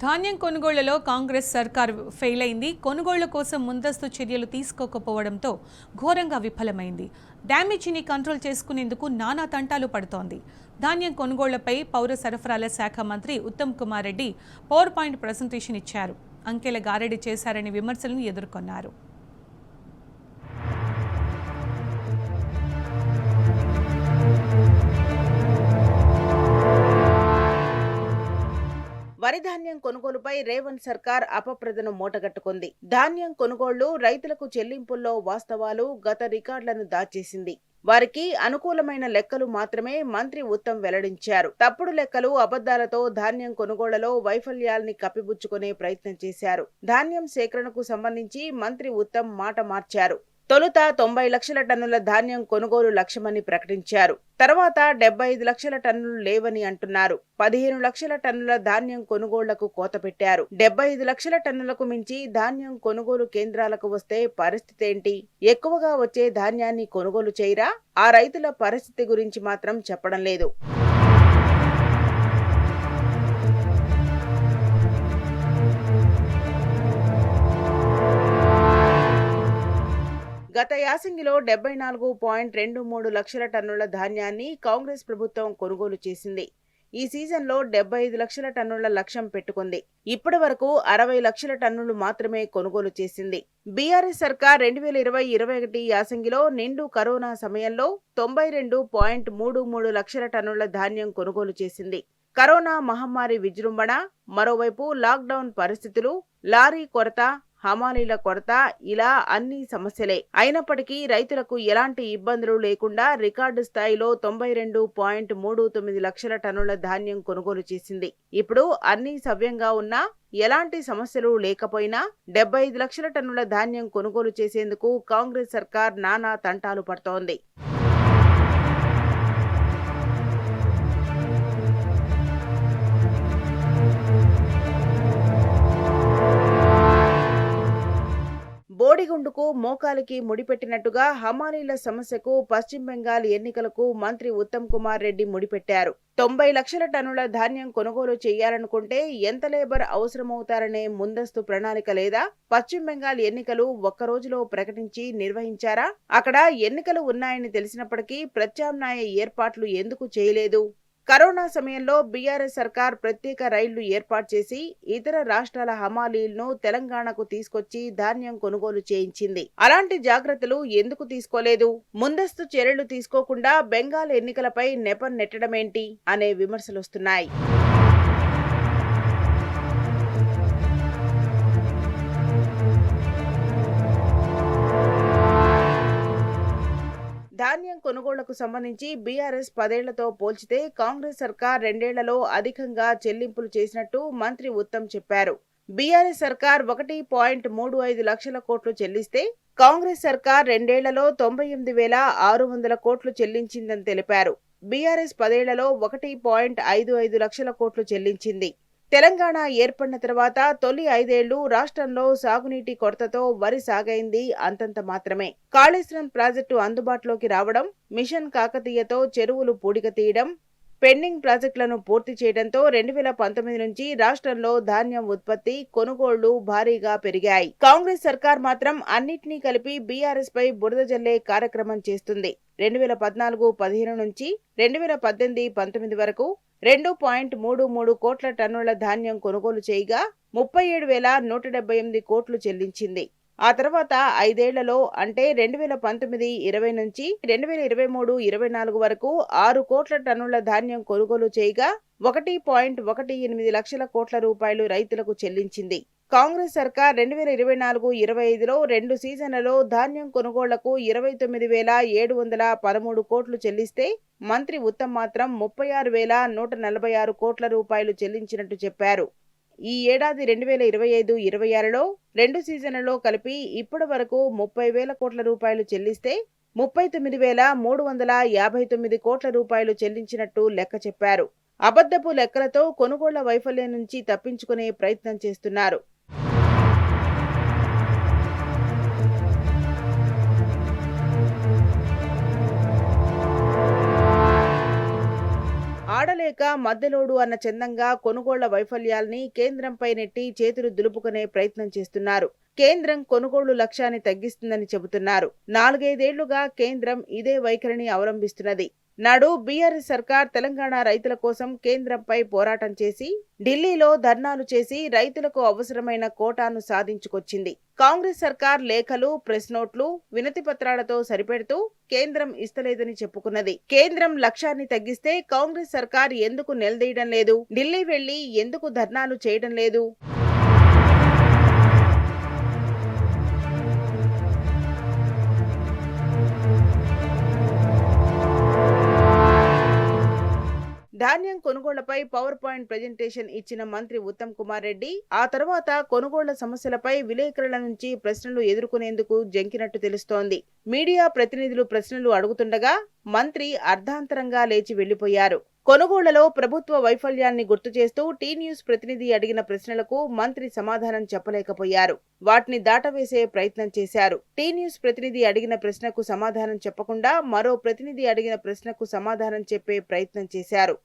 ధాన్యం కొనుగోళ్లలో కాంగ్రెస్ సర్కార్ ఫెయిల్ అయింది. కొనుగోళ్ల కోసం ముందస్తు చర్యలు తీసుకోకపోవడంతో ఘోరంగా విఫలమైంది. డ్యామేజీని కంట్రోల్ చేసుకునేందుకు నానా తంటాలు పడుతోంది. ధాన్యం కొనుగోళ్లపై పౌర సరఫరాల శాఖ మంత్రి Uttam Kumar Reddy power point presentation ఇచ్చారు. అంకెల గారడీ చేశారని విమర్శలను ఎదుర్కొన్నారు. వరి ధాన్యం కొనుగోలుపై రేవంత్ సర్కార్ అపప్రదను మూటగట్టుకుంది. ధాన్యం కొనుగోళ్లు, రైతులకు చెల్లింపుల్లో వాస్తవాలు, గత రికార్డులను దాచేసింది. వారికి అనుకూలమైన లెక్కలు మాత్రమే మంత్రి ఉత్తమ్ వెల్లడించారు. తప్పుడు లెక్కలు, అబద్దాలతో ధాన్యం కొనుగోళ్లలో వైఫల్యాల్ని కప్పిపుచ్చుకునే ప్రయత్నం చేశారు. ధాన్యం సేకరణకు సంబంధించి మంత్రి ఉత్తమ్ మాట మార్చారు. తొలుత 90 లక్షల టన్నుల ధాన్యం కొనుగోలు లక్ష్యమని ప్రకటించారు. తర్వాత 75 లక్షల టన్నులు లేవని అంటున్నారు. 15 లక్షల టన్నుల ధాన్యం కొనుగోళ్లకు కోత పెట్టారు. 75 లక్షల టన్నులకు మించి ధాన్యం కొనుగోలు కేంద్రాలకు వస్తే పరిస్థితి ఏంటి? ఎక్కువగా వచ్చే ధాన్యాన్ని కొనుగోలు చేయరా? ఆ రైతుల పరిస్థితి గురించి మాత్రం చెప్పడం లేదు. గత యాసంగిలో 74.23 లక్షల టన్నుల ధాన్యాన్ని కాంగ్రెస్ ప్రభుత్వం కొనుగోలు చేసింది. ఈ సీజన్లో 75 లక్షల టన్నుల లక్ష్యం పెట్టుకుంది. ఇప్పటి వరకు 60 లక్షల టన్నులు మాత్రమే కొనుగోలు చేసింది. బీఆర్ఎస్ సర్కార్ 2020-21 యాసంగిలో నిండు కరోనా సమయంలో 92.33 లక్షల టన్నుల ధాన్యం కొనుగోలు చేసింది. కరోనా మహమ్మారి విజృంభణ, మరోవైపు లాక్డౌన్ పరిస్థితులు, లారీ కొరత, హమాలీల కొరత, ఇలా అన్ని సమస్యలే. అయినప్పటికీ రైతులకు ఎలాంటి ఇబ్బందులు లేకుండా రికార్డు స్థాయిలో 92.39 లక్షల టన్నుల ధాన్యం కొనుగోలు చేసింది. ఇప్పుడు అన్ని సవ్యంగా ఉన్నా, ఎలాంటి సమస్యలు లేకపోయినా 75 లక్షల టన్నుల ధాన్యం కొనుగోలు చేసేందుకు కాంగ్రెస్ సర్కార్ నానా తంటాలు పడుతోంది. బోడిగుండుకు మోకాలికి ముడిపెట్టినట్టుగా హమాలీల సమస్యకు పశ్చిమ బెంగాల్ ఎన్నికలకు మంత్రి ఉత్తమ్ కుమార్ రెడ్డి ముడిపెట్టారు. 90 లక్షల టన్నుల ధాన్యం కొనుగోలు చేయాలనుకుంటే ఎంత లేబర్ అవసరమవుతారనే ముందస్తు ప్రణాళిక లేదా? పశ్చిమ బెంగాల్ ఎన్నికలు ఒక్కరోజులో ప్రకటించి నిర్వహించారా? అక్కడ ఎన్నికలు ఉన్నాయని తెలిసినప్పటికీ ప్రత్యామ్నాయ ఏర్పాట్లు ఎందుకు చేయలేదు? కరోనా సమయంలో బీఆర్ఎస్ సర్కార్ ప్రత్యేక రైళ్లు ఏర్పాటు చేసి ఇతర రాష్ట్రాల హమాలీలను తెలంగాణకు తీసుకొచ్చి ధాన్యం కొనుగోలు చేయించింది. అలాంటి జాగ్రత్తలు ఎందుకు తీసుకోలేదు? ముందస్తు చర్యలు తీసుకోకుండా బెంగాల్ ఎన్నికలపై నెపం నెట్టడమేంటి అనే విమర్శలొస్తున్నాయి. ధాన్యం కొనుగోళ్లకు సంబంధించి బీఆర్ఎస్ 10 ఏళ్లతో పోల్చితే కాంగ్రెస్ సర్కార్ 2 ఏళ్లలో అధికంగా చెల్లింపులు చేసినట్టు మంత్రి ఉత్తమ్ చెప్పారు. బీఆర్ఎస్ సర్కార్ 1.35 లక్షల కోట్లు చెల్లిస్తే కాంగ్రెస్ సర్కార్ 2 ఏళ్లలో 98,600 కోట్లు చెల్లించిందని తెలిపారు. బీఆర్ఎస్ 10 ఏళ్లలో 1.55 లక్షల కోట్లు చెల్లించింది. తెలంగాణ ఏర్పడిన తర్వాత తొలి 5 ఏళ్లు రాష్ట్రంలో సాగునీటి కొరతతో వరి సాగైంది అంతంత మాత్రమే. కాళేశ్వరం ప్రాజెక్టు అందుబాటులోకి రావడం, మిషన్ కాకతీయతో చెరువులు పూడిక తీయడం, పెండింగ్ ప్రాజెక్టులను పూర్తి చేయడంతో 2019 నుంచి రాష్ట్రంలో ధాన్యం ఉత్పత్తి, కొనుగోళ్లు భారీగా పెరిగాయి. కాంగ్రెస్ సర్కార్ మాత్రం అన్నిటినీ కలిపి బీఆర్ఎస్ పై బురద జల్లే కార్యక్రమం చేస్తుంది. 2014-15 నుంచి 2018-19 వరకు 2.33 కోట్ల టన్నుల ధాన్యం కొనుగోలు చేయగా 37,178 కోట్లు చెల్లించింది. ఆ తర్వాత 5 ఏళ్లలో అంటే 2019-20 నుంచి 2023-24 వరకు 6 కోట్ల టన్నుల ధాన్యం కొనుగోలు చేయగా 1.18 లక్షల కోట్ల రూపాయలు రైతులకు చెల్లించింది. కాంగ్రెస్ సర్కార్ 2024-25లో 2 సీజన్లలో ధాన్యం కొనుగోళ్లకు 29,713 కోట్లు చెల్లిస్తే మంత్రి ఉత్తమ్ మాత్రం 36,146 కోట్ల రూపాయలు చెల్లించినట్టు చెప్పారు. ఈ ఏడాది 2025-26లో 2 సీజన్లలో కలిపి ఇప్పటి వరకు 30,000 కోట్ల రూపాయలు చెల్లిస్తే 39,359 కోట్ల రూపాయలు చెల్లించినట్టు లెక్క చెప్పారు. అబద్ధపు లెక్కలతో కొనుగోళ్ల వైఫల్యం నుంచి తప్పించుకునే ప్రయత్నం చేస్తున్నారు. లేక మద్దెలోడు అన్న చందంగా కొనుగోళ్ల వైఫల్యాల్ని కేంద్రంపై నెట్టి చేతులు దులుపుకునే ప్రయత్నం చేస్తున్నారు. కేంద్రం కొనుగోళ్లు లక్ష్యాన్ని తగ్గిస్తుందని చెబుతున్నారు. 4-5 ఏళ్లుగా కేంద్రం ఇదే వైఖరిని అవలంబిస్తున్నది. నాడు బీఆర్ఎస్ సర్కార్ తెలంగాణ రైతుల కోసం కేంద్రంపై పోరాటం చేసి ఢిల్లీలో ధర్నాలు చేసి రైతులకు అవసరమైన కోటాను సాధించుకొచ్చింది. కాంగ్రెస్ సర్కార్ లేఖలు, ప్రెస్ నోట్లు, వినతి పత్రాలతో సరిపెడుతూ కేంద్రం ఇస్తలేదని చెప్పుకున్నది. కేంద్రం లక్ష్యాన్ని తగ్గిస్తే కాంగ్రెస్ సర్కార్ ఎందుకు నిలదీయడం లేదు? ఢిల్లీ వెళ్లి ఎందుకు ధర్నాలు చేయడం లేదు? ధాన్యం కొనుగోళ్లపై పవర్ పాయింట్ ప్రెజెంటేషన్ ఇచ్చిన మంత్రి ఉత్తమ్ కుమార్ రెడ్డి ఆ తర్వాత కొనుగోళ్ల సమస్యలపై విలేకరుల నుంచి ప్రశ్నలు ఎదుర్కొనేందుకు జంకినట్టు తెలుస్తోంది. మీడియా ప్రతినిధులు ప్రశ్నలు అడుగుతుండగా మంత్రి అర్ధాంతరంగా లేచి వెళ్లిపోయారు. కొనుగోళ్లలో ప్రభుత్వ వైఫల్యాన్ని గుర్తు చేస్తూ టీ న్యూస్ ప్రతినిధి అడిగిన ప్రశ్నలకు మంత్రి సమాధానం చెప్పలేకపోయారు. వాటిని దాటవేసే ప్రయత్నం చేశారు. టీ న్యూస్ ప్రతినిధి అడిగిన ప్రశ్నకు సమాధానం చెప్పకుండా మరో ప్రతినిధి అడిగిన ప్రశ్నకు సమాధానం చెప్పే ప్రయత్నం చేశారు.